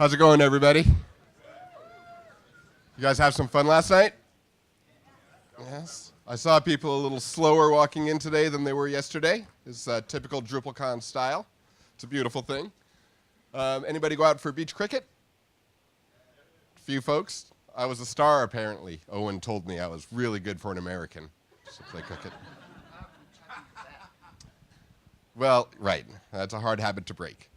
How's it going, everybody? You guys have some fun last night? Yes. I saw people a little slower walking in today than they were yesterday. It's typical DrupalCon style. It's a beautiful thing. Anybody go out for beach cricket? A few folks. I was a star, apparently. Owen told me I was really good for an American to play cricket. Well, right. That's a hard habit to break.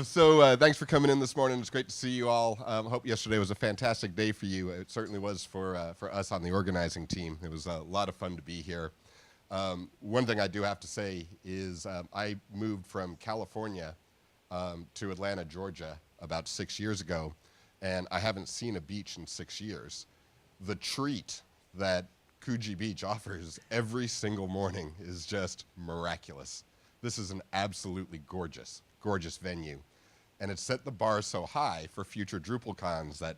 So thanks for coming in this morning. It's great to see you all. Hope yesterday was a fantastic day for you. It certainly was for us on the organizing team. It was a lot of fun to be here. One thing I do have to say is I moved from California to Atlanta, Georgia about 6 years ago, and I haven't seen a beach in 6 years. The treat that Coogee Beach offers every single morning is just miraculous. This is an absolutely gorgeous venue, and it set the bar so high for future DrupalCons that,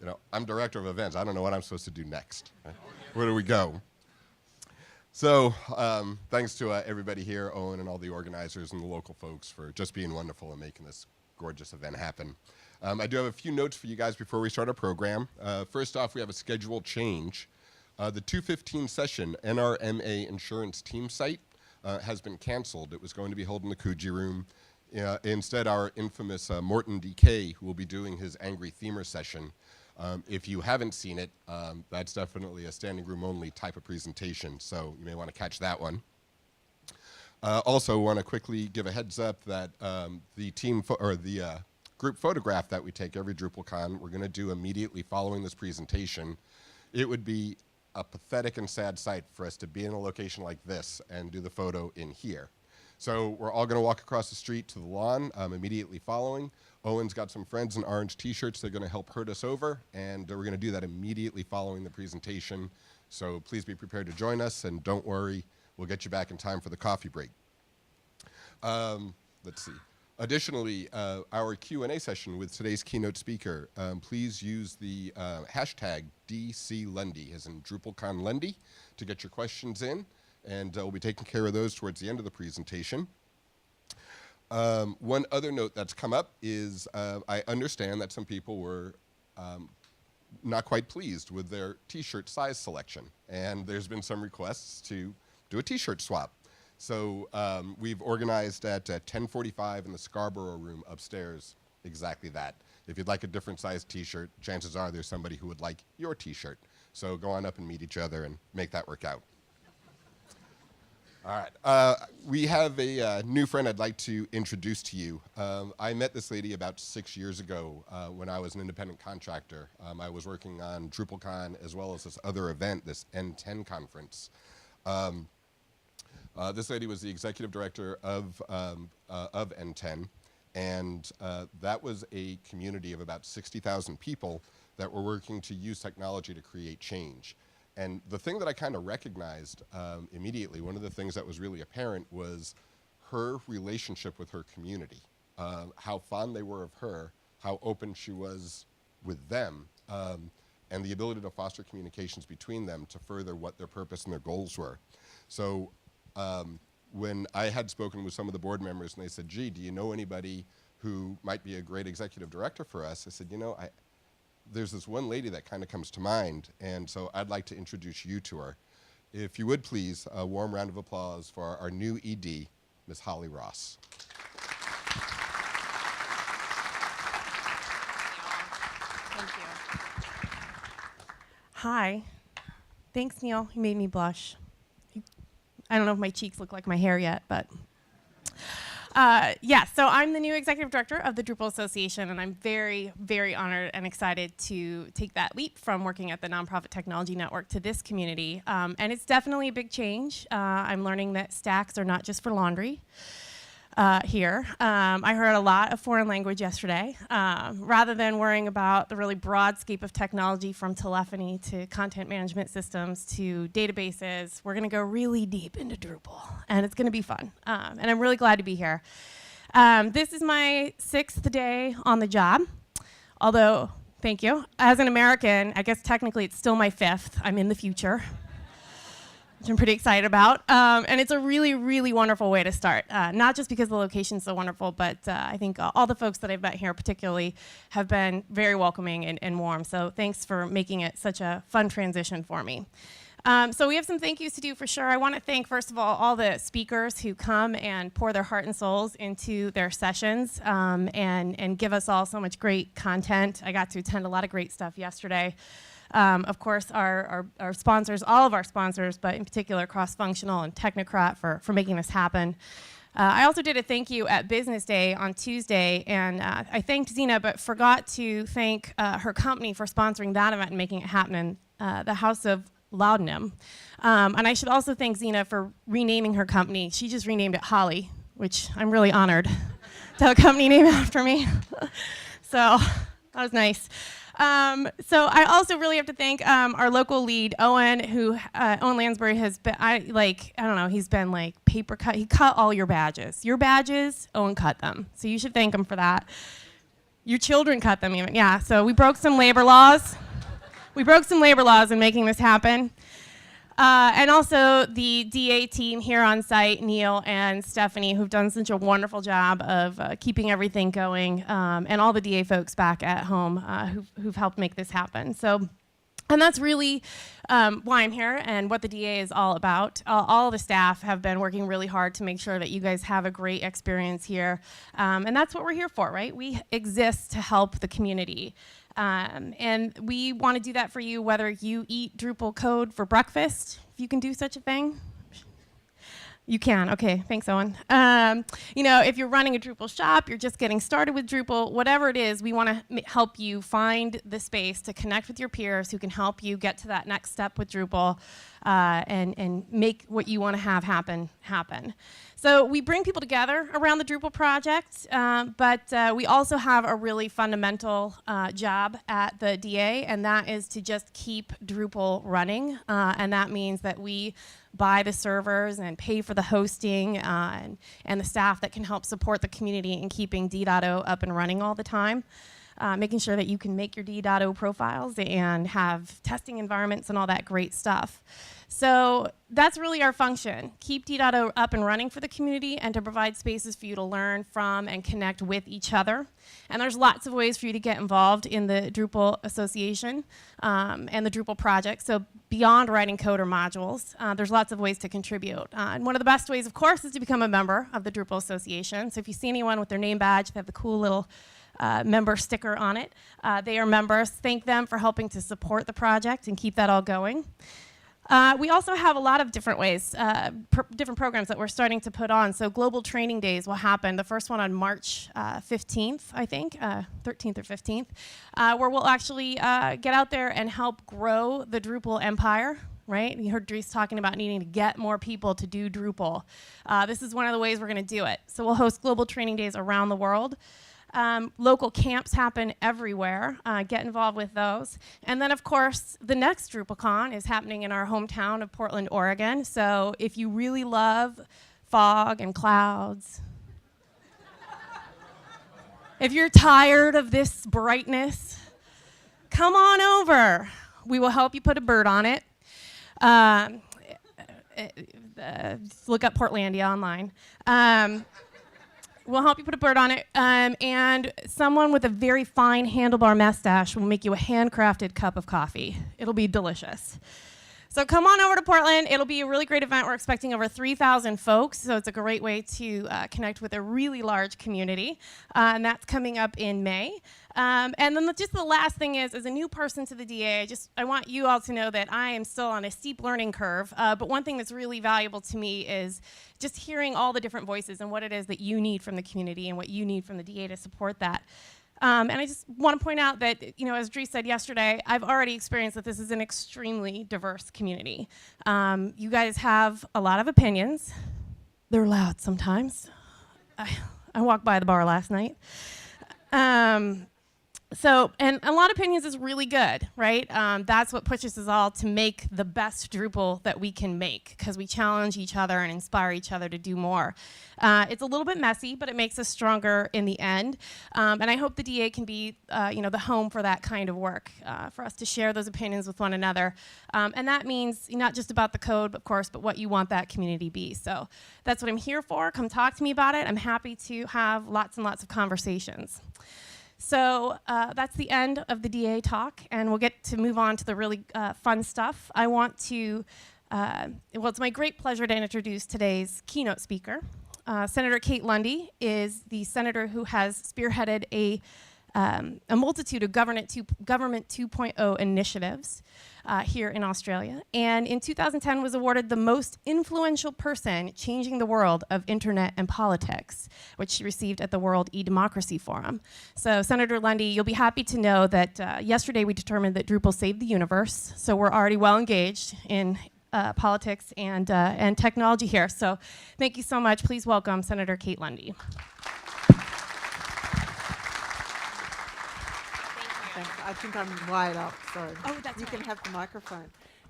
you know, I'm director of events. I don't know what I'm supposed to do next. Right? Where do we go? So thanks to everybody here, Owen and all the organizers and the local folks for just being wonderful and making this gorgeous event happen. I do have a few notes for you guys before we start our program. First off, we have a schedule change. The 2:15 session, NRMA Insurance Team Site, has been canceled. It was going to be held in the Coogee Room. Instead, our infamous Morton DK will be doing his Angry Themer session. If you haven't seen it, that's definitely a standing room only type of presentation, so you may want to catch that one. Also, want to quickly give a heads up that the group photograph that we take every DrupalCon, we're going to do immediately following this presentation. It would be a pathetic and sad sight for us to be in a location like this and do the photo in here. So we're all going to walk across the street to the lawn immediately following. Owen's got some friends in orange t-shirts. They're going to help herd us over, and we're going to do that immediately following the presentation. So please be prepared to join us, and don't worry, we'll get you back in time for the coffee break. Let's see. Additionally, our Q&A session with today's keynote speaker, please use the hashtag DCLundy, as in DrupalCon Lundy, to get your questions in. And we'll be taking care of those towards the end of the presentation. One other note that's come up is I understand that some people were not quite pleased with their t-shirt size selection. And there's been some requests to do a t-shirt swap. So we've organized at 10:45 in the Scarborough room upstairs exactly that. If you'd like a different size t-shirt, chances are there's somebody who would like your t-shirt. So go on up and meet each other and make that work out. All right, we have a new friend I'd like to introduce to you. I met this lady about 6 years ago when I was an independent contractor. I was working on DrupalCon as well as this other event, this N10 conference. This lady was the executive director of N10, and that was a community of about 60,000 people that were working to use technology to create change. And the thing that I kind of recognized immediately, one of the things that was really apparent was her relationship with her community, how fond they were of her, how open she was with them, and the ability to foster communications between them to further what their purpose and their goals were. So when I had spoken with some of the board members and they said, gee, do you know anybody who might be a great executive director for us? I said, you know, there's this one lady that kind of comes to mind, and so I'd like to introduce you to her. If you would please, a warm round of applause for our new ED, Ms. Holly Ross. Thank you. Hi. Thanks, Neil. You made me blush. I don't know if my cheeks look like my hair yet, but yeah, so I'm the new executive director of the Drupal Association, and I'm very, very honored and excited to take that leap from working at the Nonprofit Technology Network to this community. And it's definitely a big change. I'm learning that stacks are not just for laundry here. I heard a lot of foreign language yesterday. Rather than worrying about the really broad scope of technology from telephony to content management systems to databases, we're going to go really deep into Drupal, and it's going to be fun. And I'm really glad to be here. This is my 6th day on the job, although, thank you. As an American, I guess technically it's still my 5th. I'm in the future. which I'm pretty excited about. And it's a really, really wonderful way to start. Not just because the location's so wonderful, but I think all the folks that I've met here particularly have been very welcoming and warm. So thanks for making it such a fun transition for me. So we have some thank yous to do for sure. I want to thank, first of all the speakers who come and pour their heart and souls into their sessions and give us all so much great content. I got to attend a lot of great stuff yesterday. Of course, our sponsors, all of our sponsors, but in particular Cross-Functional and Technocrat for making this happen. I also did a thank you at Business Day on Tuesday, and I thanked Zena, but forgot to thank her company for sponsoring that event and making it happen in the House of Laudanum. And I should also thank Zena for renaming her company. She just renamed it Holly, which I'm really honored to have a company named after me. So that was nice. So I also really have to thank our local lead, Owen, who Owen Lansbury has been, I don't know, he's been like paper cut. He cut all your badges. Your badges, Owen cut them. So you should thank him for that. Your children cut them even. Yeah, so we broke some labor laws. We broke some labor laws in making this happen. And also the DA team here on site, Neil and Stephanie, who've done such a wonderful job of keeping everything going, and all the DA folks back at home who've helped make this happen. So, and that's really why I'm here and what the DA is all about. All the staff have been working really hard to make sure that you guys have a great experience here. And that's what we're here for, right? We exist to help the community. And we want to do that for you, whether you eat Drupal code for breakfast, if you can do such a thing. You can, okay, thanks, Owen. If you're running a Drupal shop, you're just getting started with Drupal, whatever it is, we want to help you find the space to connect with your peers who can help you get to that next step with Drupal and make what you want to have happen. So we bring people together around the Drupal project, but we also have a really fundamental job at the DA, and that is to just keep Drupal running. And that means that we buy the servers and pay for the hosting and the staff that can help support the community in keeping D.O up and running all the time. Making sure that you can make your D.O profiles and have testing environments and all that great stuff. So that's really our function. Keep D.O up and running for the community and to provide spaces for you to learn from and connect with each other. And there's lots of ways for you to get involved in the Drupal Association and the Drupal project. So beyond writing code or modules, there's lots of ways to contribute. And one of the best ways, of course, is to become a member of the Drupal Association. So if you see anyone with their name badge, they have the cool little member sticker on it. They are members. Thank them for helping to support the project and keep that all going. We also have a lot of different ways, different programs that we're starting to put on. So Global Training Days will happen, the first one on March 15th, I think, 13th or 15th, where we'll actually get out there and help grow the Drupal empire. Right? You heard Dries talking about needing to get more people to do Drupal. This is one of the ways we're going to do it. So we'll host Global Training Days around the world. Local camps happen everywhere. Get involved with those. And then, of course, the next DrupalCon is happening in our hometown of Portland, Oregon. So if you really love fog and clouds, if you're tired of this brightness, come on over. We will help you put a bird on it. Just look up Portlandia online. We'll help you put a bird on it, and someone with a very fine handlebar mustache will make you a handcrafted cup of coffee. It'll be delicious. So come on over to Portland. It'll be a really great event. We're expecting over 3,000 folks, so it's a great way to connect with a really large community, and that's coming up in May. And then just the last thing is, as a new person to the DA, I want you all to know that I am still on a steep learning curve, but one thing that's really valuable to me is just hearing all the different voices and what it is that you need from the community and what you need from the DA to support that. And I just want to point out that, as Dries said yesterday, I've already experienced that this is an extremely diverse community. You guys have a lot of opinions. They're loud sometimes. I walked by the bar last night. So, and a lot of opinions is really good, right? That's what pushes us all to make the best Drupal that we can make, because we challenge each other and inspire each other to do more. It's a little bit messy, but it makes us stronger in the end. And I hope the DA can be, the home for that kind of work, for us to share those opinions with one another. And that means not just about the code, of course, but what you want that community be. So that's what I'm here for. Come talk to me about it. I'm happy to have lots and lots of conversations. So that's the end of the DA talk, and we'll get to move on to the really fun stuff. I want to, it's my great pleasure to introduce today's keynote speaker. Senator Kate Lundy is the senator who has spearheaded a multitude of Government 2.0 initiatives here in Australia, and in 2010 was awarded the most influential person changing the world of internet and politics, which she received at the World eDemocracy Forum. So Senator Lundy, you'll be happy to know that yesterday we determined that Drupal saved the universe, so we're already well engaged in politics and technology here. So thank you so much. Please welcome Senator Kate Lundy. Thanks. I think I'm wired up, so That's you right. can have the microphone.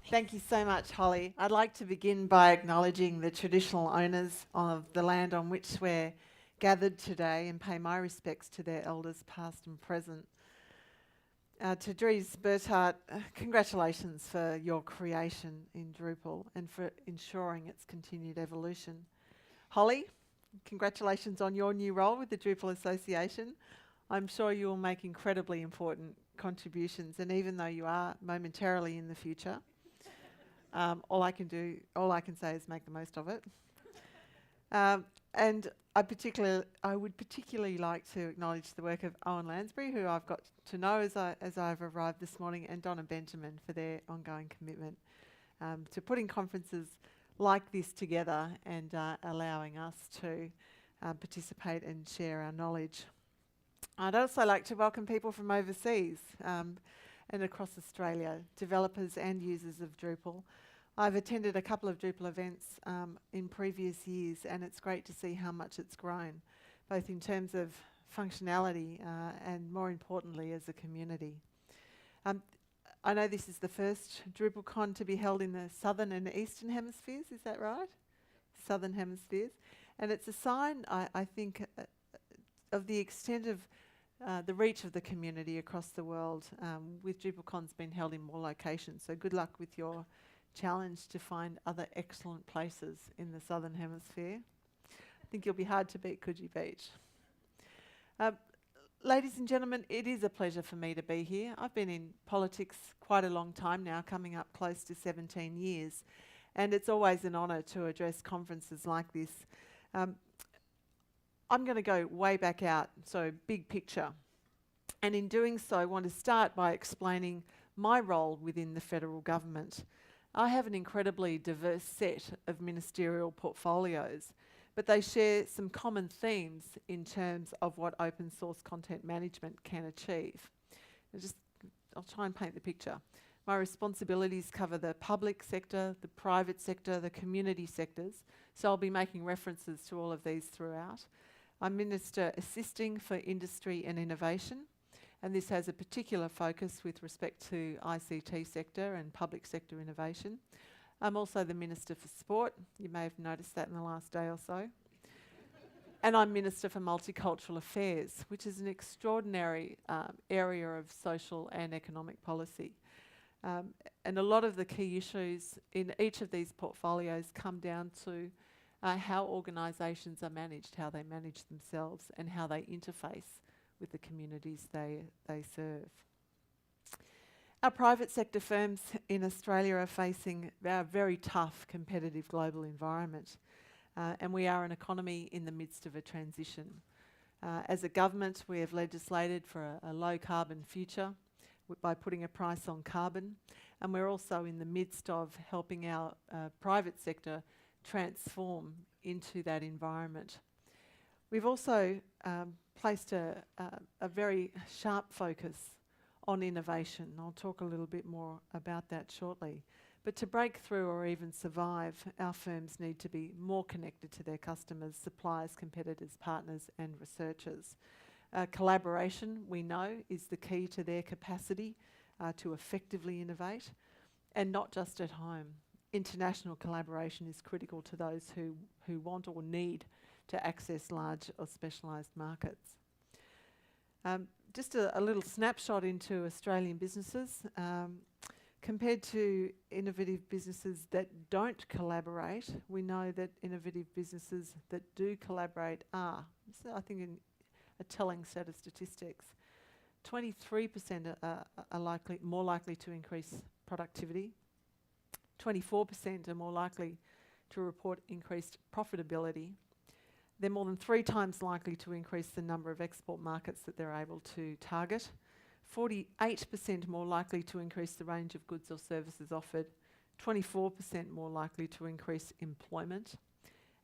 Thank you so much, Holly. I'd like to begin by acknowledging the traditional owners of the land on which we're gathered today and pay my respects to their elders past and present. To Dries Berthart, congratulations for your creation in Drupal and for ensuring its continued evolution. Holly, congratulations on your new role with the Drupal Association. I'm sure you will make incredibly important contributions, and even though you are momentarily in the future, all I can say is make the most of it. And I would particularly like to acknowledge the work of Owen Lansbury, who I've got to know as I've arrived this morning, and Donna Benjamin for their ongoing commitment to putting conferences like this together and allowing us to participate and share our knowledge. I'd also like to welcome people from overseas and across Australia, developers and users of Drupal. I've attended a couple of Drupal events in previous years, and it's great to see how much it's grown, both in terms of functionality and, more importantly, as a community. I know this is the first DrupalCon to be held in the southern and eastern hemispheres, is that right? Southern hemispheres. And it's a sign, I think, of the extent of the reach of the community across the world, with DrupalCon's been held in more locations. So good luck with your challenge to find other excellent places in the Southern Hemisphere. I think you'll be hard to beat Coogee Beach. Ladies and gentlemen, it is a pleasure for me to be here. I've been in politics quite a long time now, coming up close to 17 years, and it's always an honour to address conferences like this. I'm going to go way back out, so big picture. And in doing so, I want to start by explaining my role within the federal government. I have an incredibly diverse set of ministerial portfolios, but they share some common themes in terms of what open source content management can achieve. I'll try and paint the picture. My responsibilities cover the public sector, the private sector, the community sectors, so I'll be making references to all of these throughout. I'm Minister Assisting for Industry and Innovation, and this has a particular focus with respect to ICT sector and public sector innovation. I'm also the Minister for Sport. You may have noticed that in the last day or so. And I'm Minister for Multicultural Affairs, which is an extraordinary area of social and economic policy. And a lot of the key issues in each of these portfolios come down to how organisations are managed, how they manage themselves, and how they interface with the communities they serve. Our private sector firms in Australia are facing a very tough competitive global environment, and we are an economy in the midst of a transition. As a government, we have legislated for a low carbon future by putting a price on carbon, and we're also in the midst of helping our private sector transform into that environment. We've also placed a very sharp focus on innovation. I'll talk a little bit more about that shortly. But to break through or even survive, our firms need to be more connected to their customers, suppliers, competitors, partners and researchers. Collaboration, we know, is the key to their capacity to effectively innovate, and not just at home. International collaboration is critical to those who want or need to access large or specialised markets. Just a little snapshot into Australian businesses. Compared to innovative businesses that don't collaborate, we know that innovative businesses that do collaborate are, so I think, a telling set of statistics. 23% are more likely to increase productivity. 24% are more likely to report increased profitability. They're more than 3 times likely to increase the number of export markets that they're able to target. 48% more likely to increase the range of goods or services offered. 24% more likely to increase employment.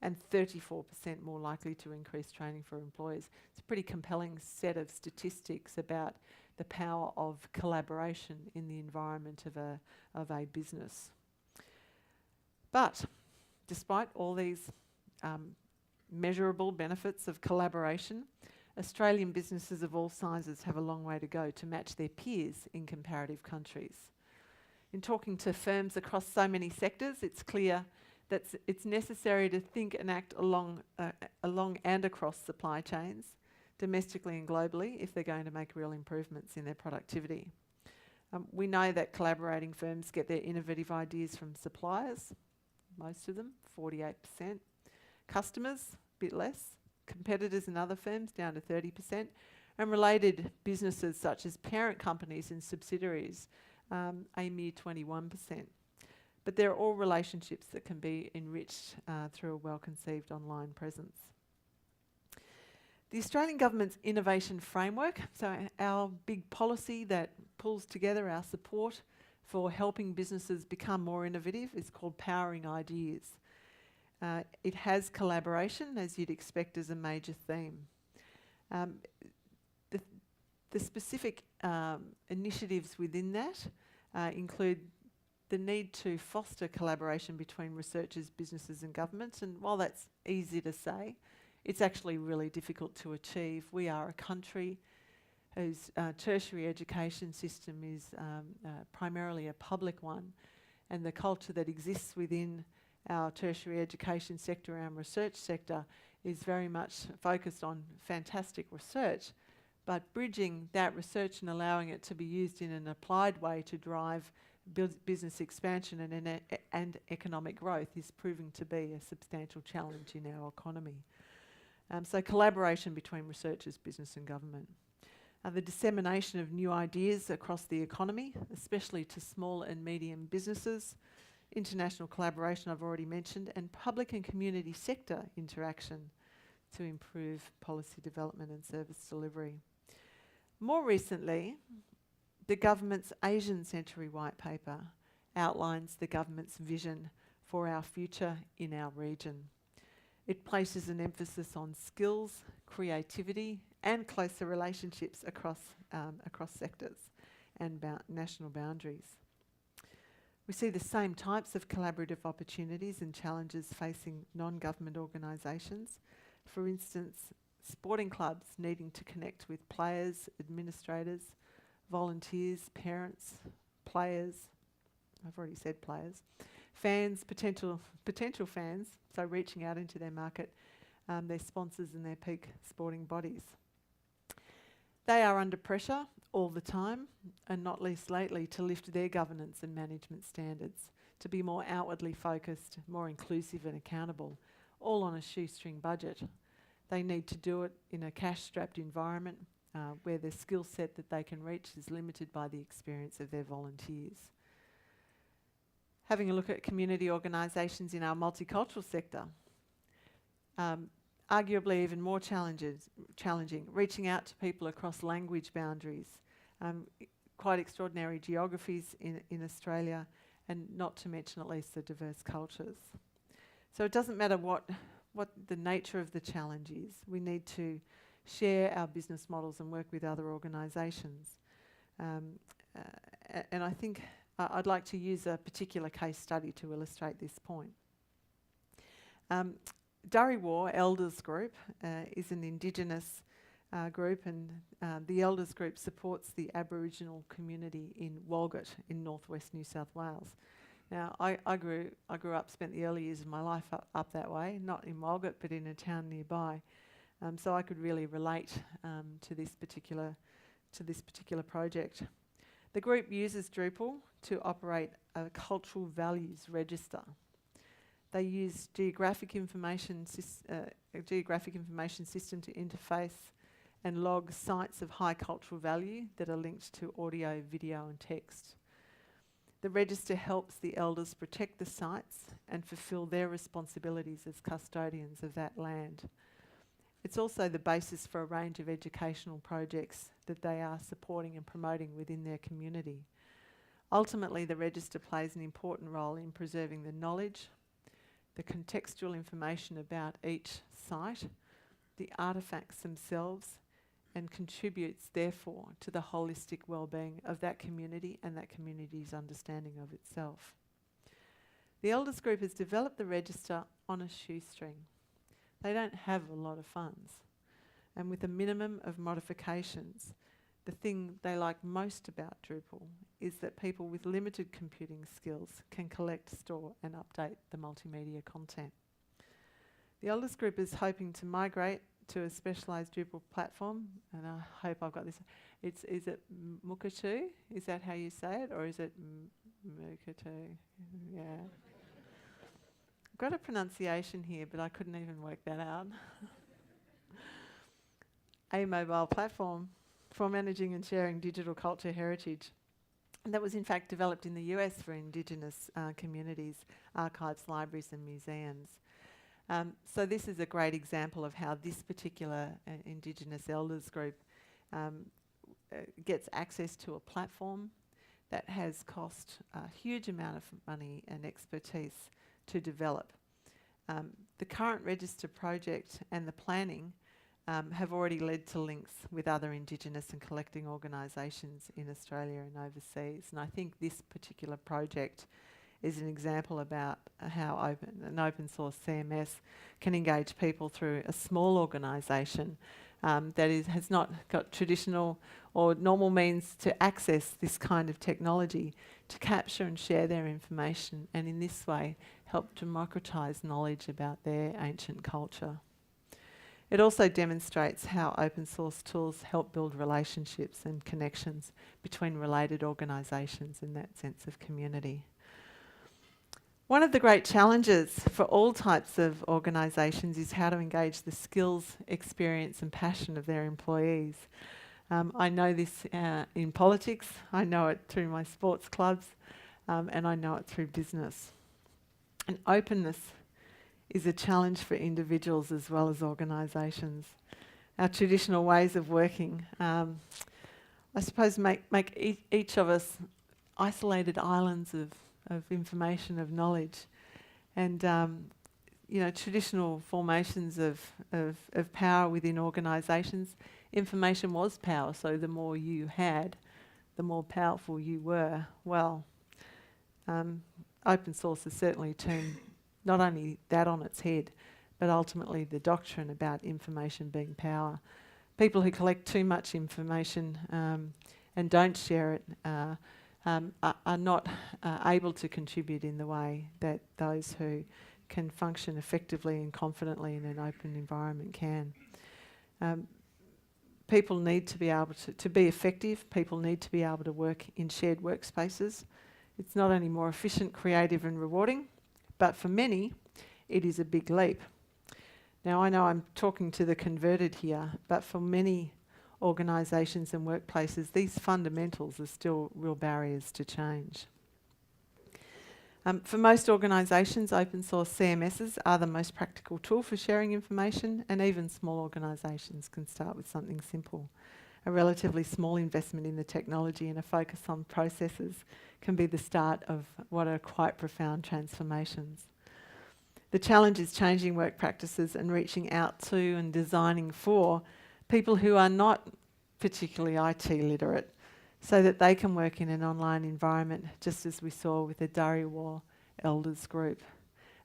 And 34% more likely to increase training for employees. It's a pretty compelling set of statistics about the power of collaboration in the environment of a business. But despite all these measurable benefits of collaboration, Australian businesses of all sizes have a long way to go to match their peers in comparative countries. In talking to firms across so many sectors, it's clear that it's necessary to think and act along and across supply chains, domestically and globally, if they're going to make real improvements in their productivity. We know that collaborating firms get their innovative ideas from suppliers, most of them, 48%. Customers, a bit less. Competitors and other firms, down to 30%. And related businesses such as parent companies and subsidiaries, a mere 21%. But they're all relationships that can be enriched through a well-conceived online presence. The Australian Government's innovation framework, so our big policy that pulls together our support for helping businesses become more innovative, is called Powering Ideas. It has collaboration, as you'd expect, as a major theme. The specific initiatives within that include the need to foster collaboration between researchers, businesses and governments, and while that's easy to say, it's actually really difficult to achieve. We are a country whose tertiary education system is primarily a public one, and the culture that exists within our tertiary education sector, our research sector, is very much focused on fantastic research, but bridging that research and allowing it to be used in an applied way to drive business expansion and economic growth is proving to be a substantial challenge in our economy. So collaboration between researchers, business and government. The dissemination of new ideas across the economy, especially to small and medium businesses. International collaboration I've already mentioned, and public and community sector interaction to improve policy development and service delivery. More recently, the government's Asian Century White Paper outlines the government's vision for our future in our region. It places an emphasis on skills, creativity and closer relationships across sectors and national boundaries. We see the same types of collaborative opportunities and challenges facing non-government organisations. For instance, sporting clubs needing to connect with players, administrators, volunteers, parents, players, I've already said players, fans, potential fans, so reaching out into their market, their sponsors and their peak sporting bodies. They are under pressure all the time, and not least lately, to lift their governance and management standards, to be more outwardly focused, more inclusive and accountable, all on a shoestring budget. They need to do it in a cash-strapped environment where the skill set that they can reach is limited by the experience of their volunteers. Having a look at community organisations in our multicultural sector, arguably even more challenging, reaching out to people across language boundaries, quite extraordinary geographies in Australia, and not to mention at least the diverse cultures. So it doesn't matter what the nature of the challenge is, we need to share our business models and work with other organisations. And I think I'd like to use a particular case study to illustrate this point. Darri War Elders Group is an Indigenous group, and the elders group supports the Aboriginal community in Walgett in northwest New South Wales. Now, I grew up, spent the early years of my life up that way, not in Walgett, but in a town nearby. So I could really relate to this particular project. The group uses Drupal to operate a cultural values register. They use a geographic information system to interface and log sites of high cultural value that are linked to audio, video and text. The register helps the elders protect the sites and fulfil their responsibilities as custodians of that land. It's also the basis for a range of educational projects that they are supporting and promoting within their community. Ultimately, the register plays an important role in preserving the knowledge, the contextual information about each site, the artefacts themselves, and contributes, therefore, to the holistic well-being of that community and that community's understanding of itself. The Elders Group has developed the register on a shoestring. They don't have a lot of funds, and with a minimum of modifications, the thing they like most about Drupal is that people with limited computing skills can collect, store and update the multimedia content. The Elders Group is hoping to migrate to a specialised Drupal platform, and I hope I've got this. Is it Mukatu? Is that how you say it, or is it Mukatu? Yeah. I've got a pronunciation here, but I couldn't even work that out. A mobile platform for managing and sharing digital culture heritage. And that was in fact developed in the US for Indigenous communities, archives, libraries and museums. So this is a great example of how this particular Indigenous Elders Group gets access to a platform that has cost a huge amount of money and expertise to develop. The current register project and the planning have already led to links with other Indigenous and collecting organisations in Australia and overseas. And I think this particular project is an example about how an open source CMS can engage people through a small organisation that has not got traditional or normal means to access this kind of technology to capture and share their information, and in this way help democratise knowledge about their ancient culture. It also demonstrates how open source tools help build relationships and connections between related organisations in that sense of community. One of the great challenges for all types of organisations is how to engage the skills, experience and passion of their employees. I know this in politics, I know it through my sports clubs, and I know it through business. And openness is a challenge for individuals as well as organisations. Our traditional ways of working, I suppose, make each of us isolated islands of information, of knowledge, and traditional formations of power within organisations. Information was power, so the more you had, the more powerful you were. Well, open source has certainly turned not only that on its head, but ultimately the doctrine about information being power. People who collect too much information and don't share it are not able to contribute in the way that those who can function effectively and confidently in an open environment can. People need to be able to be effective. People need to be able to work in shared workspaces. It's not only more efficient, creative and rewarding, but for many, it is a big leap. Now, I know I'm talking to the converted here, but for many organisations and workplaces, these fundamentals are still real barriers to change. For most organisations, open source CMSs are the most practical tool for sharing information, and even small organisations can start with something simple. A relatively small investment in the technology and a focus on processes can be the start of what are quite profound transformations. The challenge is changing work practices and reaching out to and designing for people who are not particularly IT literate, so that they can work in an online environment, just as we saw with the Dharawal Elders Group.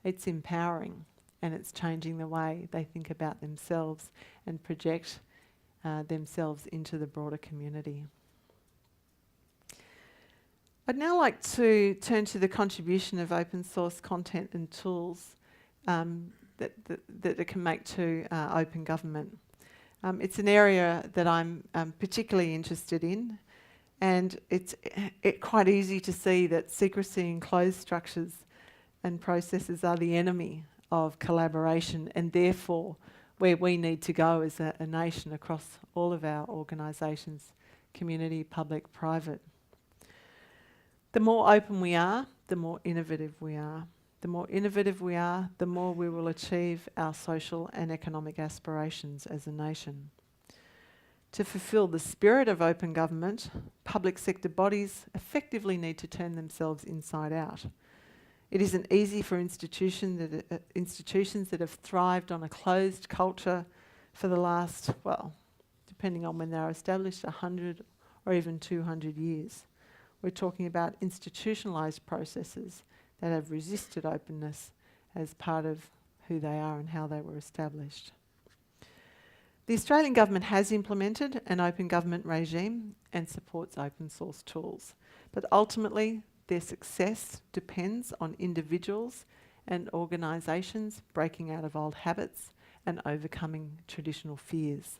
It's empowering, and it's changing the way they think about themselves and project themselves into the broader community. I'd now like to turn to the contribution of open source content and tools that it can make to open government. It's an area that I'm particularly interested in, and it's quite easy to see that secrecy and closed structures and processes are the enemy of collaboration, and therefore where we need to go as a nation across all of our organisations, community, public, private. The more open we are, the more innovative we are. The more innovative we are, the more we will achieve our social and economic aspirations as a nation. To fulfil the spirit of open government, public sector bodies effectively need to turn themselves inside out. It isn't easy for institutions that have thrived on a closed culture for the last, well, depending on when they were established, 100 or even 200 years. We're talking about institutionalised processes that have resisted openness as part of who they are and how they were established. The Australian government has implemented an open government regime and supports open source tools, but ultimately their success depends on individuals and organisations breaking out of old habits and overcoming traditional fears.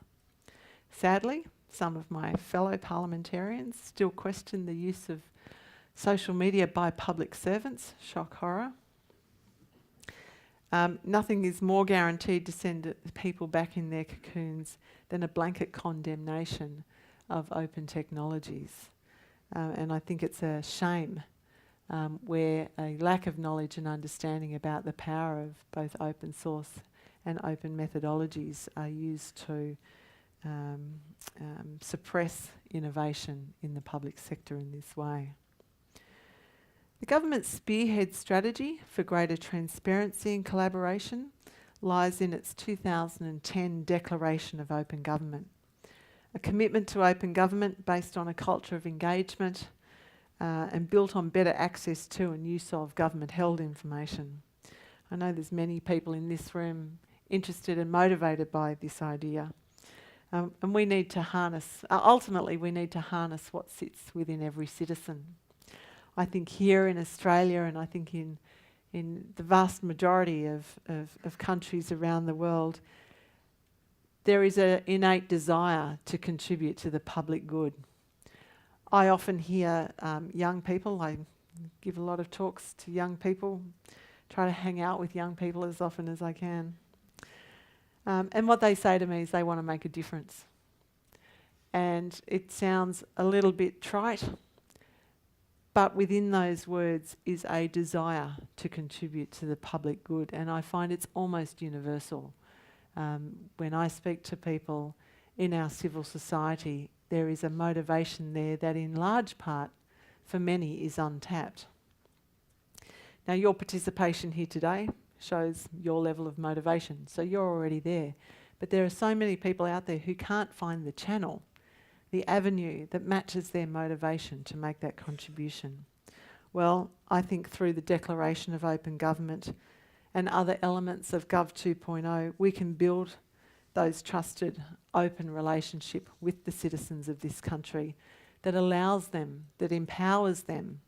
Sadly, some of my fellow parliamentarians still question the use of social media by public servants. Shock horror. Nothing is more guaranteed to send people back in their cocoons than a blanket condemnation of open technologies. And I think it's a shame where a lack of knowledge and understanding about the power of both open source and open methodologies are used to suppress innovation in the public sector in this way. The government's spearhead strategy for greater transparency and collaboration lies in its 2010 Declaration of Open Government, a commitment to open government based on a culture of engagement and built on better access to and use of government-held information. I know there's many people in this room interested and motivated by this idea. And we need to harness, ultimately we need to harness what sits within every citizen. I think here in Australia, and I think in the vast majority of countries around the world, there is an innate desire to contribute to the public good. I often hear young people, I give a lot of talks to young people, try to hang out with young people as often as I can. And what they say to me is they want to make a difference. And it sounds a little bit trite, but within those words is a desire to contribute to the public good. And I find it's almost universal. When I speak to people in our civil society, there is a motivation there that in large part, for many, is untapped. Now, your participation here today shows your level of motivation, so you're already there. But there are so many people out there who can't find the channel, the avenue that matches their motivation to make that contribution. Well, I think through the Declaration of Open Government and other elements of Gov 2.0, we can build those trusted, open relationship with the citizens of this country that allows them, that empowers them,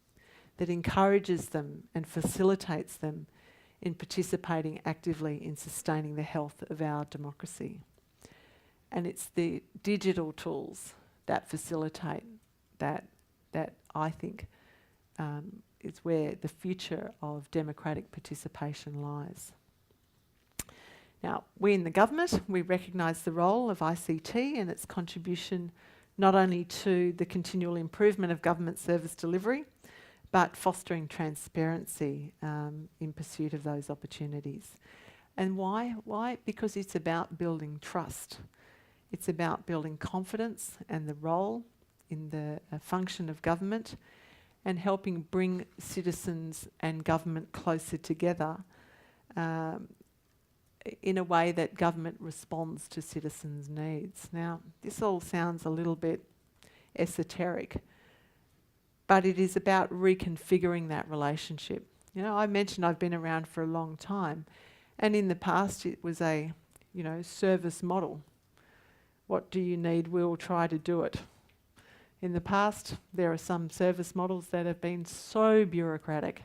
that encourages them and facilitates them in participating actively in sustaining the health of our democracy. And it's the digital tools that facilitate that I think is where the future of democratic participation lies. Now, we in the government, we recognise the role of ICT and its contribution not only to the continual improvement of government service delivery, but fostering transparency in pursuit of those opportunities. And why? Why? Because it's about building trust. It's about building confidence and the role in the function of government and helping bring citizens and government closer together in a way that government responds to citizens' needs. Now, this all sounds a little bit esoteric, but it is about reconfiguring that relationship. You know, I mentioned I've been around for a long time, and in the past it was a, service model. What do you need? We'll try to do it. In the past, there are some service models that have been so bureaucratic.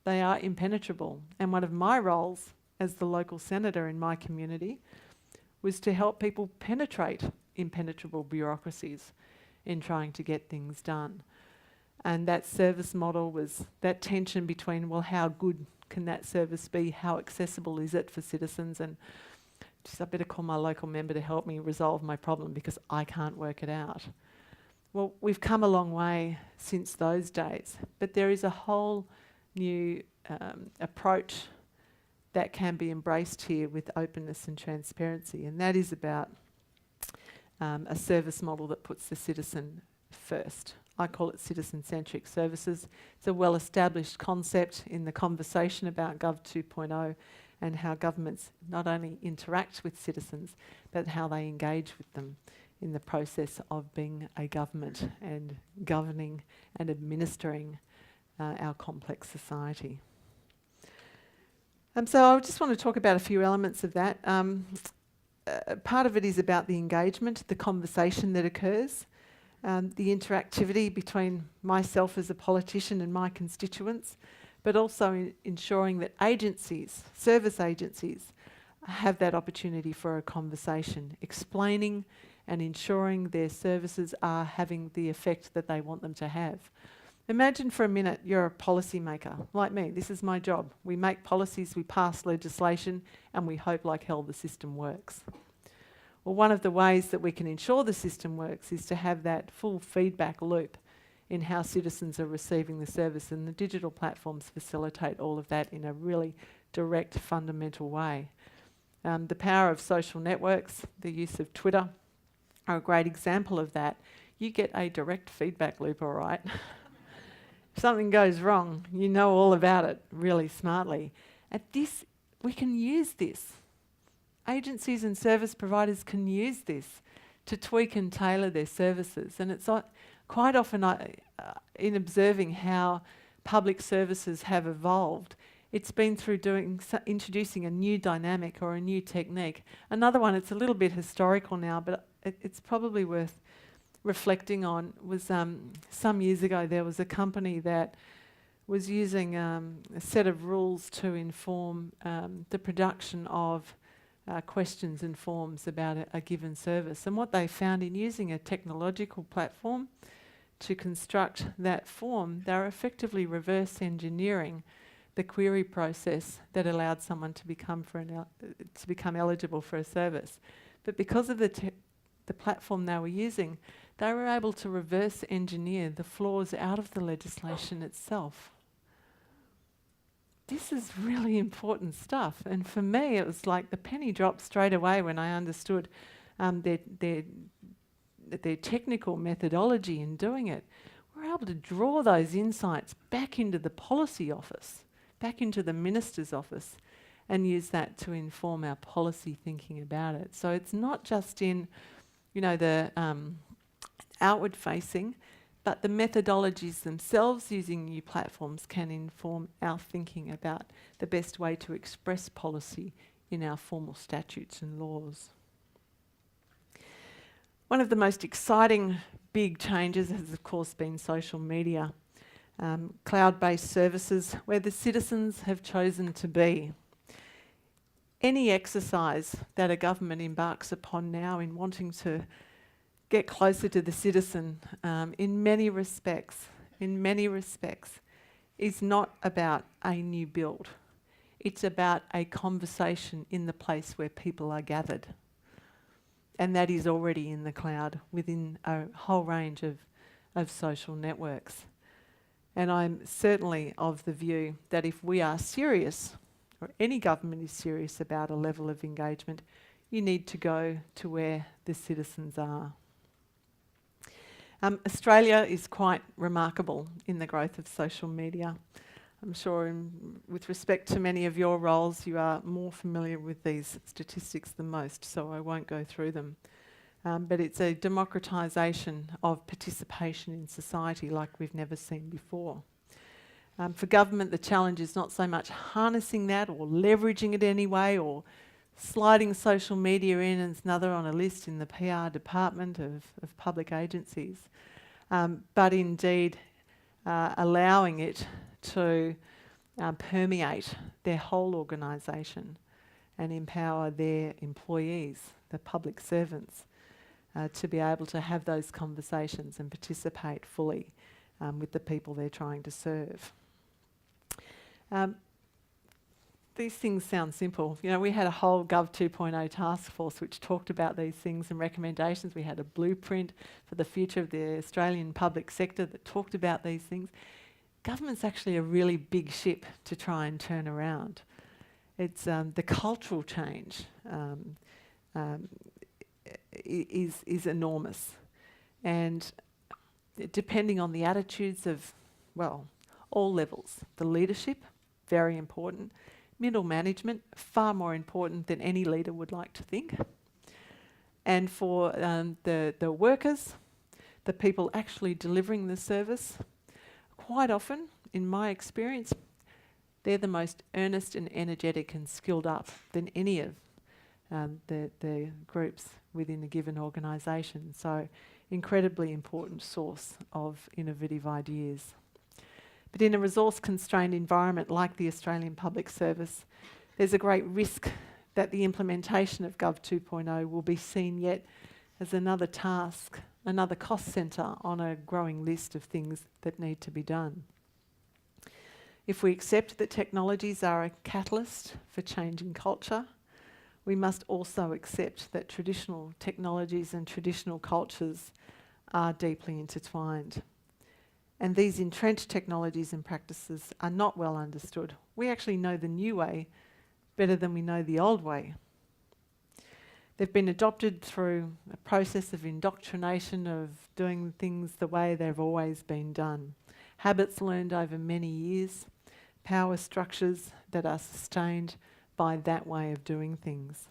They are impenetrable. And one of my roles as the local senator in my community was to help people penetrate impenetrable bureaucracies in trying to get things done. And that service model was that tension between, well, how good can that service be? How accessible is it for citizens? And just I better call my local member to help me resolve my problem because I can't work it out. Well, we've come a long way since those days, but there is a whole new approach that can be embraced here with openness and transparency, and that is about a service model that puts the citizen first. I call it citizen-centric services. It's a well-established concept in the conversation about Gov 2.0 and how governments not only interact with citizens, but how they engage with them in the process of being a government and governing and administering our complex society. So I just want to talk about a few elements of that. Part of it is about the engagement, the conversation that occurs, the interactivity between myself as a politician and my constituents, but also ensuring that agencies, service agencies, have that opportunity for a conversation, explaining and ensuring their services are having the effect that they want them to have. Imagine for a minute you're a policy maker, like me. This is my job. We make policies, we pass legislation, and we hope like hell the system works. Well, one of the ways that we can ensure the system works is to have that full feedback loop in how citizens are receiving the service, and the digital platforms facilitate all of that in a really direct, fundamental way. The power of social networks, the use of Twitter, are a great example of that. You get a direct feedback loop, all right? If something goes wrong, you know all about it really smartly. We can use this. Agencies and service providers can use this to tweak and tailor their services. And it's quite often in observing how public services have evolved, it's been through introducing a new dynamic or a new technique. Another one, it's a little bit historical now, but it's probably worth reflecting on, was some years ago there was a company that was using a set of rules to inform the production of questions and forms about a given service. And what they found in using a technological platform to construct that form, they were effectively reverse engineering the query process that allowed someone to become eligible for a service. But because of the platform they were using, they were able to reverse engineer the flaws out of the legislation itself. This is really important stuff. And for me, it was like the penny dropped straight away when I understood their technical methodology in doing it. We're able to draw those insights back into the policy office, back into the minister's office, and use that to inform our policy thinking about it. So it's not just in, the outward facing, but the methodologies themselves using new platforms can inform our thinking about the best way to express policy in our formal statutes and laws. One of the most exciting big changes has of course been social media, cloud-based services where the citizens have chosen to be. Any exercise that a government embarks upon now in wanting to get closer to the citizen, in many respects, is not about a new build. It's about a conversation in the place where people are gathered. And that is already in the cloud within a whole range of social networks. And I'm certainly of the view that if we are serious, or any government is serious about a level of engagement, you need to go to where the citizens are. Australia is quite remarkable in the growth of social media. I'm sure with respect to many of your roles, you are more familiar with these statistics than most, so I won't go through them. But it's a democratisation of participation in society like we've never seen before. For government, the challenge is not so much harnessing that or leveraging it anyway or Sliding social media in is another on a list in the PR department of public agencies. But indeed, allowing it to permeate their whole organisation and empower their employees, the public servants, to be able to have those conversations and participate fully with the people they're trying to serve. These things sound simple. You know, we had a whole Gov 2.0 task force which talked about these things and recommendations. We had a blueprint for the future of the Australian public sector that talked about these things. Government's actually a really big ship to try and turn around. It's the cultural change is enormous, and depending on the attitudes of, well, all levels, the leadership, very important. Middle management, far more important than any leader would like to think. And for the workers, the people actually delivering the service, quite often, in my experience, they're the most earnest and energetic and skilled up than any of the groups within a given organisation. So, incredibly important source of innovative ideas. But in a resource-constrained environment like the Australian Public Service, there's a great risk that the implementation of Gov 2.0 will be seen yet as another task, another cost centre on a growing list of things that need to be done. If we accept that technologies are a catalyst for changing culture, we must also accept that traditional technologies and traditional cultures are deeply intertwined. And these entrenched technologies and practices are not well understood. We actually know the new way better than we know the old way. They've been adopted through a process of indoctrination, of doing things the way they've always been done. Habits learned over many years, power structures that are sustained by that way of doing things.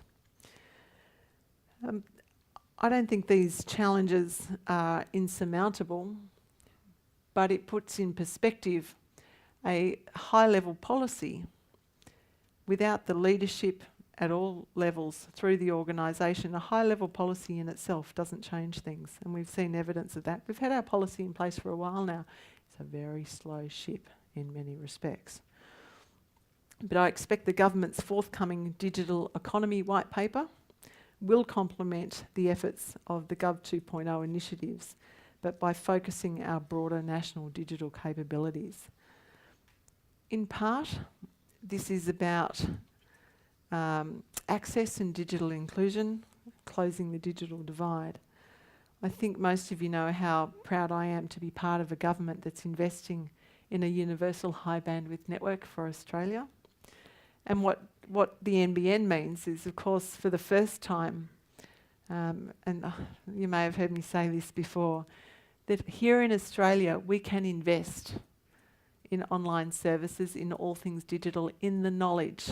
I don't think these challenges are insurmountable, but it puts in perspective a high-level policy without the leadership at all levels through the organisation. A high-level policy in itself doesn't change things, and we've seen evidence of that. We've had our policy in place for a while now. It's a very slow ship in many respects. But I expect the government's forthcoming digital economy white paper will complement the efforts of the Gov 2.0 initiatives, but by focusing our broader national digital capabilities. In part, this is about access and digital inclusion, closing the digital divide. I think most of you know how proud I am to be part of a government that's investing in a universal high bandwidth network for Australia. And what the NBN means is, of course, for the first time, you may have heard me say this before, that here in Australia we can invest in online services, in all things digital, in the knowledge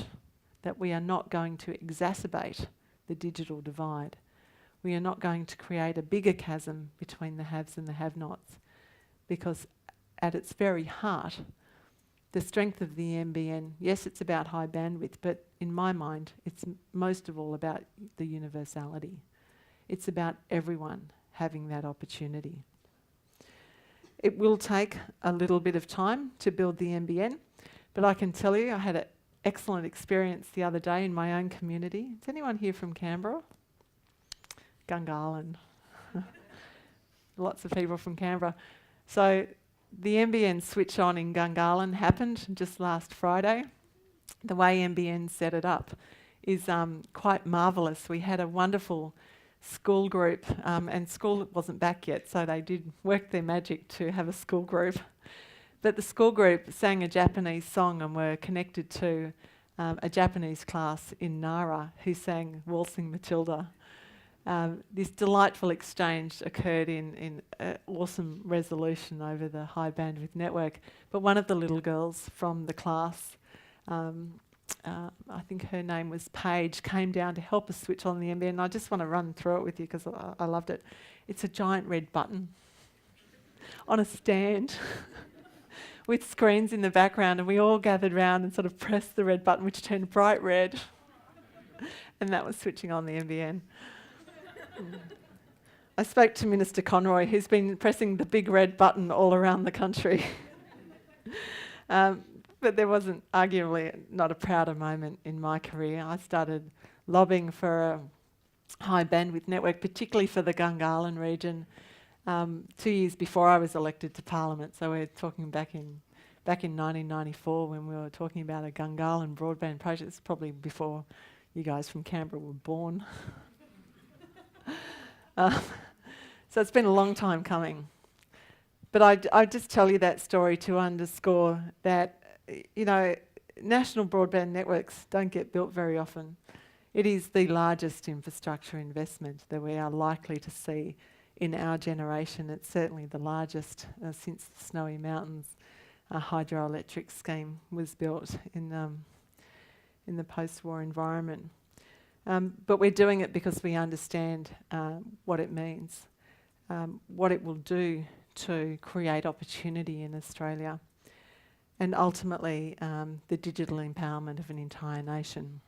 that we are not going to exacerbate the digital divide. We are not going to create a bigger chasm between the haves and the have-nots, because at its very heart, the strength of the NBN, yes, it's about high bandwidth, but in my mind, it's most of all about the universality. It's about everyone having that opportunity. It will take a little bit of time to build the NBN, but I can tell you I had an excellent experience the other day in my own community. Is anyone here from Canberra? Gungahlin. Lots of people from Canberra. So the NBN switch on in Gungahlin happened just last Friday. The way NBN set it up is quite marvellous. We had a wonderful school group, and school wasn't back yet, so they did work their magic to have a school group. But the school group sang a Japanese song and were connected to a Japanese class in Nara who sang Waltzing Matilda. This delightful exchange occurred in awesome resolution over the high bandwidth network. But one of the little girls from the class, I think her name was Paige, came down to help us switch on the NBN. And I just want to run through it with you because I loved it. It's a giant red button on a stand with screens in the background, and we all gathered round and sort of pressed the red button, which turned bright red. and that was switching on the NBN. I spoke to Minister Conroy, who's been pressing the big red button all around the country. But there wasn't, arguably, not a prouder moment in my career. I started lobbying for a high bandwidth network, particularly for the Gungahlin region, 2 years before I was elected to Parliament. So we're talking back in 1994 when we were talking about a Gungahlin broadband project. It's probably before you guys from Canberra were born. So it's been a long time coming. But I just tell you that story to underscore that, you know, national broadband networks don't get built very often. It is the largest infrastructure investment that we are likely to see in our generation. It's certainly the largest since the Snowy Mountains hydroelectric scheme was built in the post-war environment. But we're doing it because we understand what it means, what it will do to create opportunity in Australia, and ultimately the digital empowerment of an entire nation.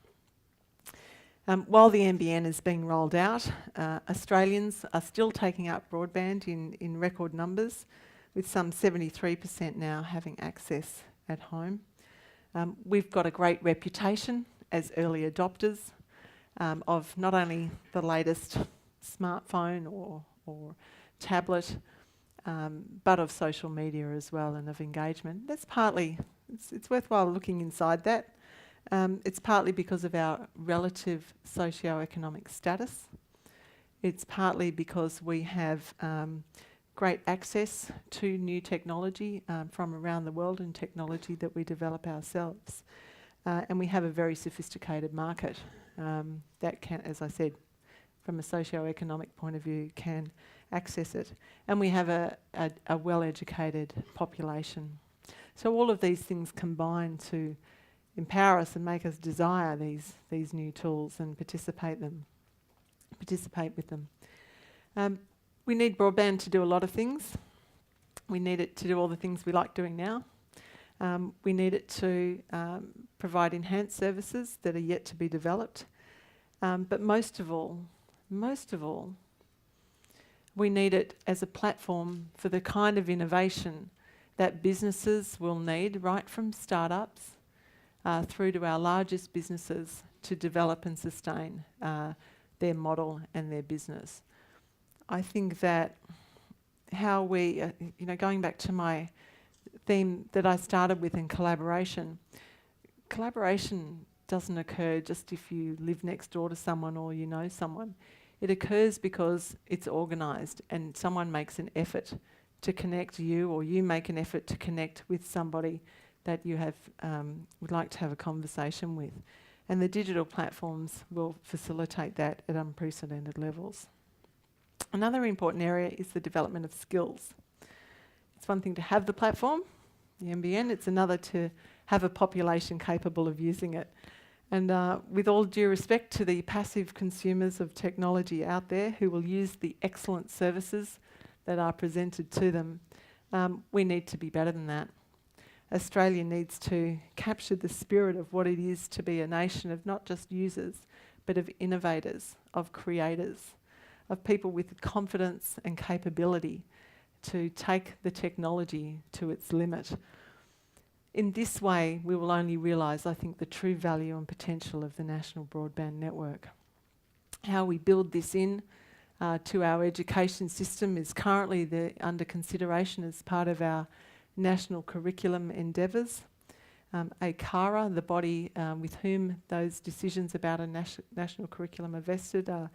While the NBN is being rolled out, Australians are still taking up broadband in record numbers, with some 73% now having access at home. We've got a great reputation as early adopters of not only the latest smartphone or tablet, but of social media as well, and of engagement. That's partly, it's worthwhile looking inside that. It's partly because of our relative socio-economic status. It's partly because we have great access to new technology from around the world, and technology that we develop ourselves. And we have a very sophisticated market that can, as I said, from a socio-economic point of view, can access it. And we have a well-educated population. So all of these things combine to empower us and make us desire these new tools and participate with them. We need broadband to do a lot of things. We need it to do all the things we like doing now. We need it to provide enhanced services that are yet to be developed. But most of all, we need it as a platform for the kind of innovation that businesses will need, right from startups through to our largest businesses, to develop and sustain their model and their business. I think that how we, going back to my theme that I started with in collaboration doesn't occur just if you live next door to someone or you know someone. It occurs because it's organised and someone makes an effort to connect you, or you make an effort to connect with somebody that you have would like to have a conversation with. And the digital platforms will facilitate that at unprecedented levels. Another important area is the development of skills. It's one thing to have the platform, the NBN, it's another to have a population capable of using it. And with all due respect to the passive consumers of technology out there who will use the excellent services that are presented to them, we need to be better than that. Australia needs to capture the spirit of what it is to be a nation of not just users, but of innovators, of creators, of people with confidence and capability to take the technology to its limit. In this way, we will only realise, I think, the true value and potential of the national broadband network. How we build this in to our education system is currently under consideration as part of our national curriculum endeavours. ACARA, the body with whom those decisions about a national curriculum are vested, are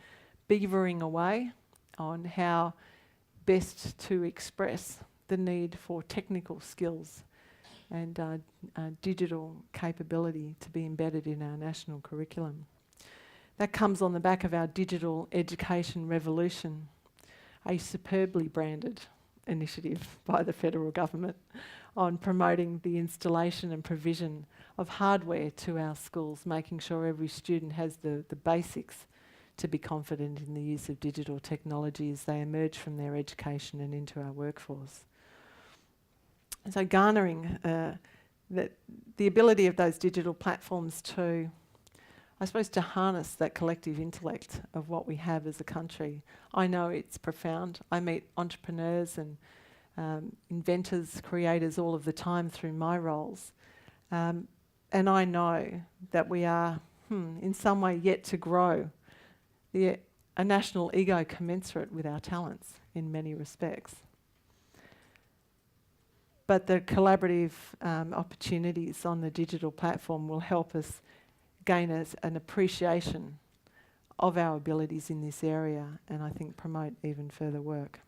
beavering away on how best to express the need for technical skills and digital capability to be embedded in our national curriculum. That comes on the back of our digital education revolution, a superbly branded initiative by the federal government on promoting the installation and provision of hardware to our schools, making sure every student has the basics to be confident in the use of digital technology as they emerge from their education and into our workforce. And so garnering the ability of those digital platforms to I suppose, to harness that collective intellect of what we have as a country. I know it's profound. I meet entrepreneurs and inventors, creators all of the time through my roles. And I know that we are, in some way, yet to grow a national ego commensurate with our talents in many respects. But the collaborative opportunities on the digital platform will help us gain an appreciation of our abilities in this area, and I think promote even further work.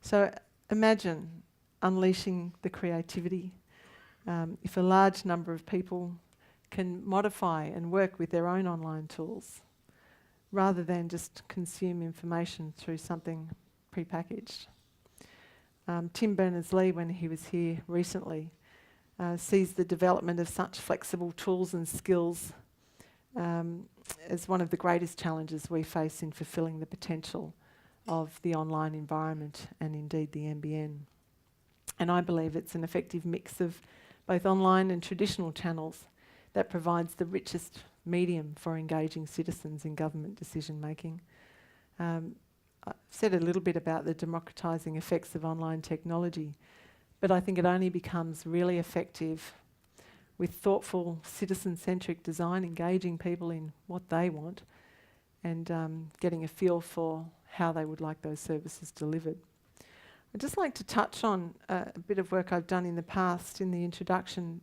So imagine unleashing the creativity. If a large number of people can modify and work with their own online tools, rather than just consume information through something prepackaged. Tim Berners-Lee, when he was here recently, sees the development of such flexible tools and skills as one of the greatest challenges we face in fulfilling the potential of the online environment and indeed the NBN. And I believe it's an effective mix of both online and traditional channels that provides the richest medium for engaging citizens in government decision making. I've said a little bit about the democratising effects of online technology, but I think it only becomes really effective with thoughtful, citizen-centric design, engaging people in what they want, and getting a feel for how they would like those services delivered. I'd just like to touch on a bit of work I've done in the past. In the introduction,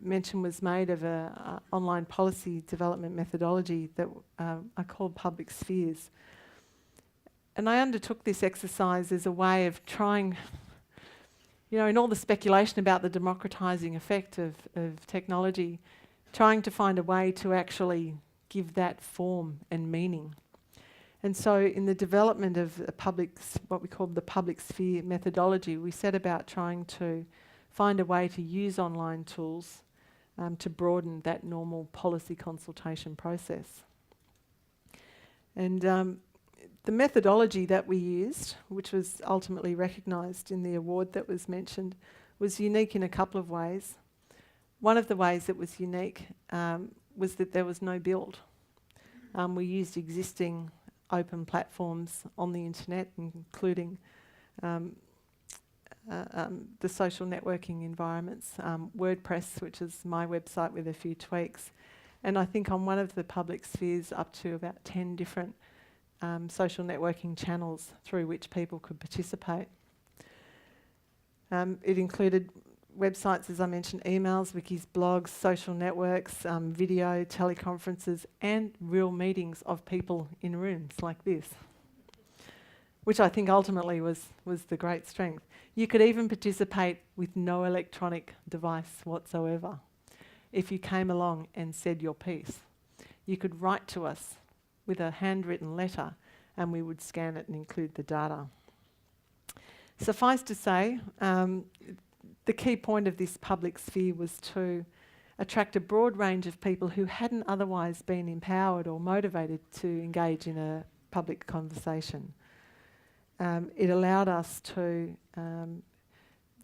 mention was made of an online policy development methodology that I call public spheres. And I undertook this exercise as a way of trying, in all the speculation about the democratising effect of technology, trying to find a way to actually give that form and meaning. And so in the development of what we call the public sphere methodology, we set about trying to find a way to use online tools to broaden that normal policy consultation process. And the methodology that we used, which was ultimately recognised in the award that was mentioned, was unique in a couple of ways. One of the ways it was unique was that there was no build. We used existing open platforms on the internet, including the social networking environments, WordPress, which is my website with a few tweaks, and I think on one of the public spheres up to about 10 different social networking channels through which people could participate. It included websites, as I mentioned, emails, wikis, blogs, social networks, video, teleconferences, and real meetings of people in rooms like this, which I think ultimately was the great strength. You could even participate with no electronic device whatsoever. If you came along and said your piece, you could write to us with a handwritten letter and we would scan it and include the data. Suffice to say, the key point of this public sphere was to attract a broad range of people who hadn't otherwise been empowered or motivated to engage in a public conversation. It allowed us to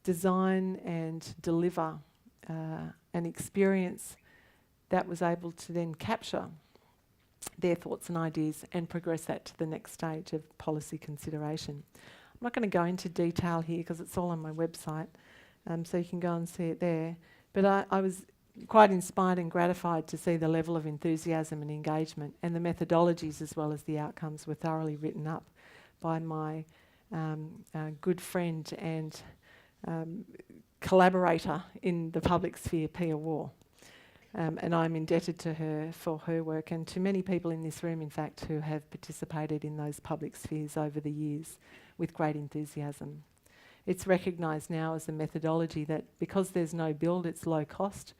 design and deliver an experience that was able to then capture their thoughts and ideas and progress that to the next stage of policy consideration. I'm not going to go into detail here because it's all on my website, so you can go and see it there. But I was quite inspired and gratified to see the level of enthusiasm and engagement, and the methodologies as well as the outcomes were thoroughly written up by my good friend and collaborator in the public sphere, Pia Waugh. And I'm indebted to her for her work, and to many people in this room, in fact, who have participated in those public spheres over the years with great enthusiasm. It's recognised now as a methodology that, because there's no build, it's low cost,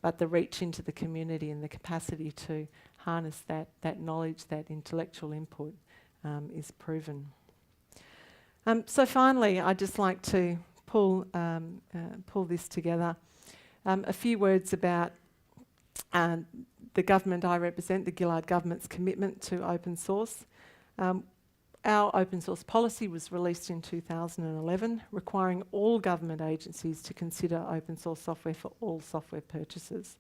but the reach into the community and the capacity to harness that knowledge, that intellectual input is proven. So finally, I'd just like to pull this together. A few words about the government I represent, the Gillard government's commitment to open source. Our open source policy was released in 2011, requiring all government agencies to consider open source software for all software purchases.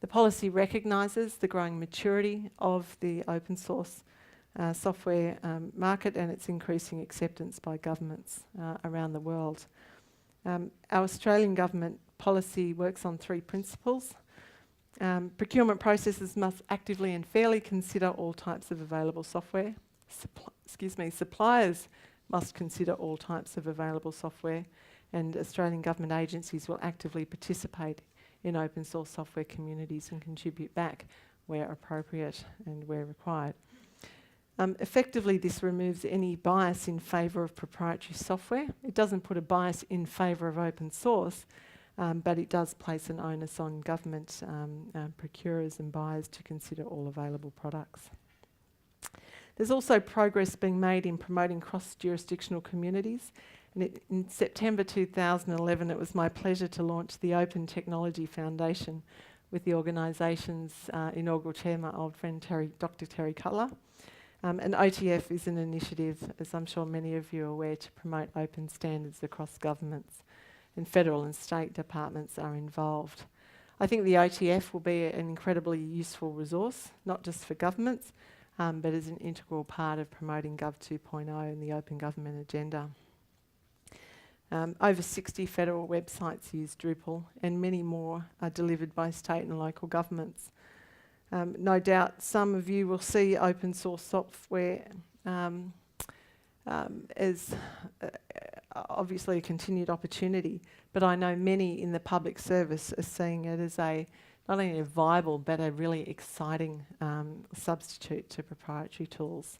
The policy recognises the growing maturity of the open source software market and its increasing acceptance by governments around the world. Our Australian government policy works on 3 principles. Procurement processes must actively and fairly consider all types of available software. Suppliers must consider all types of available software, and Australian government agencies will actively participate in open source software communities and contribute back where appropriate and where required. Effectively, this removes any bias in favour of proprietary software. It doesn't put a bias in favour of open source, but it does place an onus on government procurers and buyers to consider all available products. There's also progress being made in promoting cross-jurisdictional communities. And in September 2011, it was my pleasure to launch the Open Technology Foundation with the organisation's inaugural chair, my old friend Dr. Terry Cutler. And OTF is an initiative, as I'm sure many of you are aware, to promote open standards across governments, and federal and state departments are involved. I think the OTF will be an incredibly useful resource, not just for governments, but as an integral part of promoting Gov 2.0 and the open government agenda. Over 60 federal websites use Drupal, and many more are delivered by state and local governments. No doubt some of you will see open source software as obviously a continued opportunity, but I know many in the public service are seeing it as not only a viable but a really exciting substitute to proprietary tools.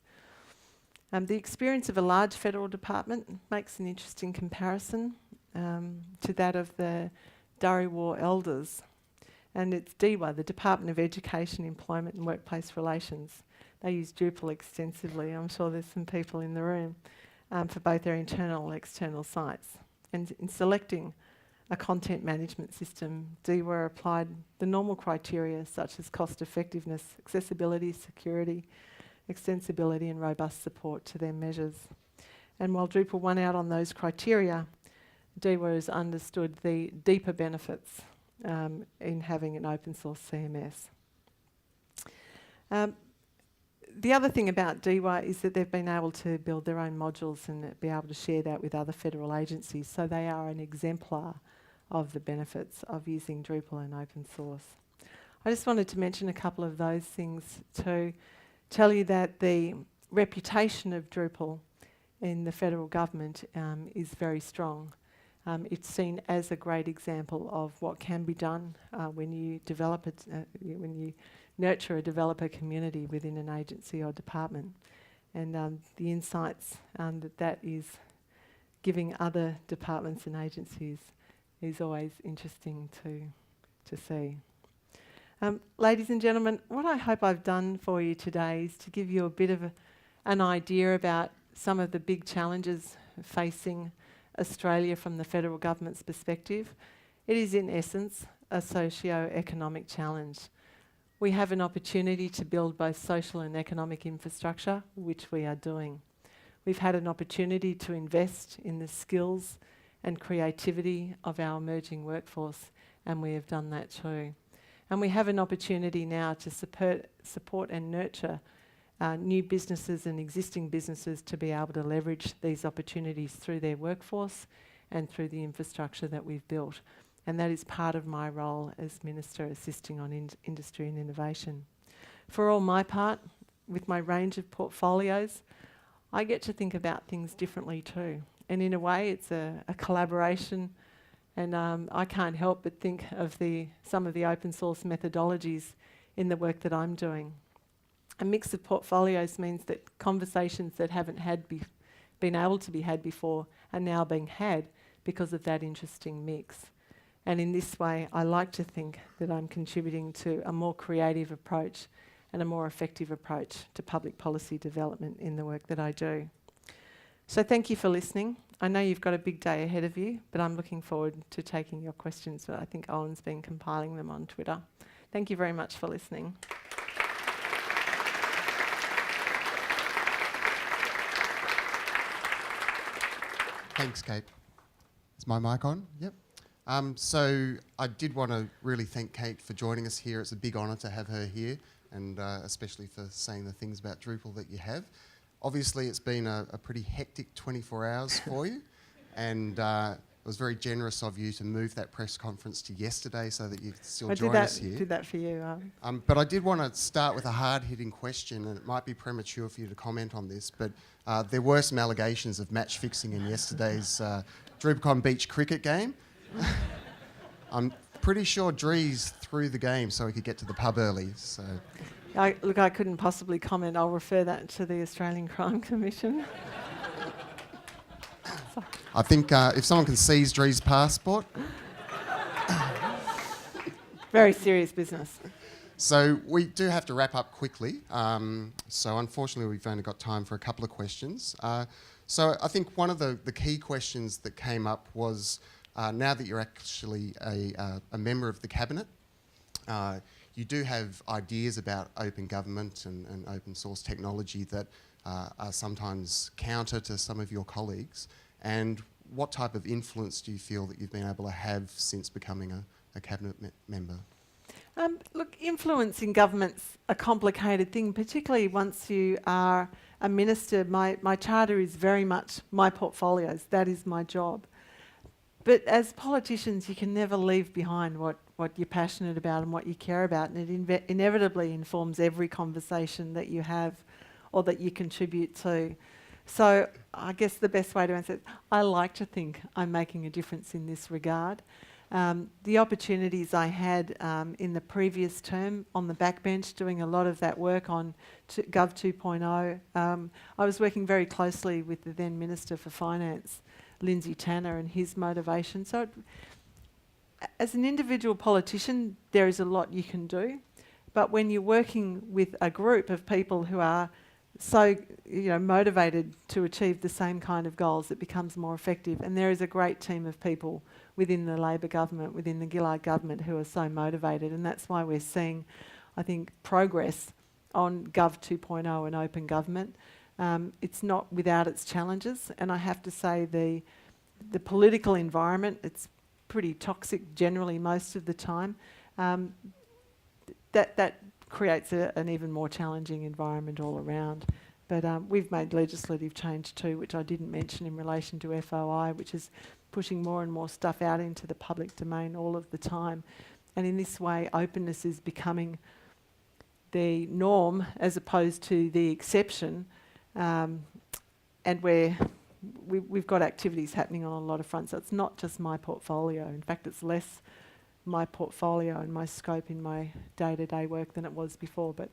The experience of a large federal department makes an interesting comparison to that of the Darriwa elders. And it's DEWA, the Department of Education, Employment and Workplace Relations. They use Drupal extensively. I'm sure there's some people in the room for both their internal and external sites. And in selecting a content management system, DEWA applied the normal criteria such as cost effectiveness, accessibility, security, extensibility and robust support to their measures. And while Drupal won out on those criteria, DEWA has understood the deeper benefits in having an open source CMS. The other thing about DEWA is that they've been able to build their own modules and be able to share that with other federal agencies, so they are an exemplar of the benefits of using Drupal and open source. I just wanted to mention a couple of those things to tell you that the reputation of Drupal in the federal government is very strong. It's seen as a great example of what can be done when you develop it, when you nurture a developer community within an agency or department, and the insights that is giving other departments and agencies is always interesting to see. Ladies and gentlemen, what I hope I've done for you today is to give you a bit of an idea about some of the big challenges facing Australia from the federal government's perspective. It is in essence a socio-economic challenge. We have an opportunity to build both social and economic infrastructure, which we are doing. We've had an opportunity to invest in the skills and creativity of our emerging workforce, and we have done that too. And we have an opportunity now to support and nurture new businesses and existing businesses to be able to leverage these opportunities through their workforce and through the infrastructure that we've built. And that is part of my role as Minister, assisting on industry and innovation. For all my part, with my range of portfolios, I get to think about things differently too. And in a way, it's a collaboration, and I can't help but think of some of the open source methodologies in the work that I'm doing. A mix of portfolios means that conversations that haven't been able to be had before are now being had because of that interesting mix. And in this way, I like to think that I'm contributing to a more creative approach and a more effective approach to public policy development in the work that I do. So thank you for listening. I know you've got a big day ahead of you, but I'm looking forward to taking your questions. I think Owen's been compiling them on Twitter. Thank you very much for listening. Thanks, Kate. Is my mic on? Yep. So I did want to really thank Kate for joining us here. It's a big honour to have her here, and especially for saying the things about Drupal that you have. Obviously, it's been a pretty hectic 24 hours for you, and it was very generous of you to move that press conference to yesterday so that you could still join us here. I did that for you. But I did want to start with a hard-hitting question, and it might be premature for you to comment on this, but there were some allegations of match fixing in yesterday's DrupalCon beach cricket game. I'm pretty sure Drees threw the game so he could get to the pub early. So, I couldn't possibly comment. I'll refer that to the Australian Crime Commission. I think if someone can seize Drees' passport. Very serious business. So we do have to wrap up quickly. So unfortunately, we've only got time for a couple of questions. So I think one of the key questions that came up was, now that you're actually a member of the cabinet, you do have ideas about open government and open source technology that are sometimes counter to some of your colleagues. And what type of influence do you feel that you've been able to have since becoming a cabinet member? Look, influence in government's a complicated thing, particularly once you are a minister. My charter is very much my portfolios. That is my job. But as politicians, you can never leave behind what you're passionate about and what you care about, and it inevitably informs every conversation that you have or that you contribute to. So I guess the best way to answer it, I like to think I'm making a difference in this regard. The opportunities I had in the previous term on the backbench doing a lot of that work on Gov 2.0, I was working very closely with the then Minister for Finance, Lindsay Tanner, and his motivation. So as an individual politician, there is a lot you can do. But when you're working with a group of people who are so motivated to achieve the same kind of goals, it becomes more effective. And there is a great team of people within the Labor government, within the Gillard government, who are so motivated. And that's why we're seeing, I think, progress on Gov 2.0 and open government. It's not without its challenges. And I have to say the political environment, it's pretty toxic generally most of the time. That creates an even more challenging environment all around. But we've made legislative change too, which I didn't mention in relation to FOI, which is pushing more and more stuff out into the public domain all of the time. And in this way, openness is becoming the norm as opposed to the exception. And we've got activities happening on a lot of fronts. So it's not just my portfolio. In fact, it's less my portfolio and my scope in my day-to-day work than it was before. But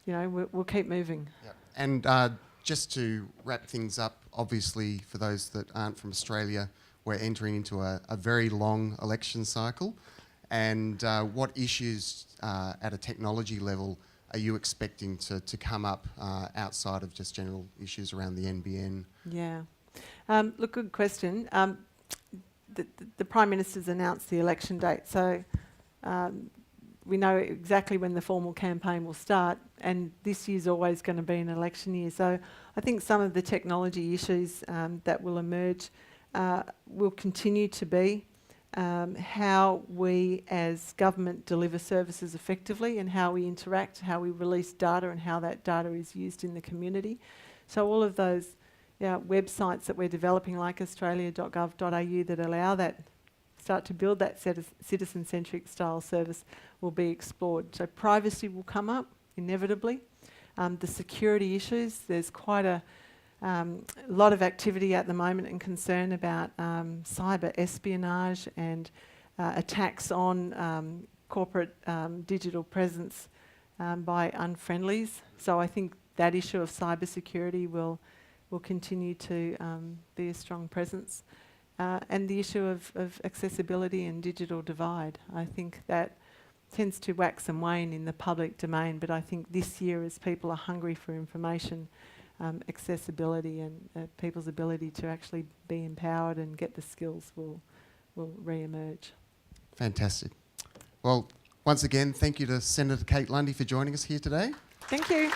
we'll keep moving. Yep. And just to wrap things up, obviously for those that aren't from Australia, we're entering into a very long election cycle. And what issues at a technology level are you expecting to come up outside of just general issues around the NBN? Yeah. Look, good question. The Prime Minister's announced the election date, so we know exactly when the formal campaign will start, and this year's always going to be an election year. So I think some of the technology issues that will emerge will continue to be how we as government deliver services effectively and how we interact, how we release data and how that data is used in the community. So all of those websites that we're developing like australia.gov.au that allow that, start to build that citizen-centric style service will be explored. So privacy will come up, inevitably. The security issues, there's quite a lot of activity at the moment and concern about cyber espionage and attacks on corporate digital presence by unfriendlies. So I think that issue of cyber security will continue to be a strong presence. And the issue of accessibility and digital divide. I think that tends to wax and wane in the public domain, but I think this year as people are hungry for information, accessibility and people's ability to actually be empowered and get the skills will re-emerge. Fantastic. Well, once again, thank you to Senator Kate Lundy for joining us here today. Thank you.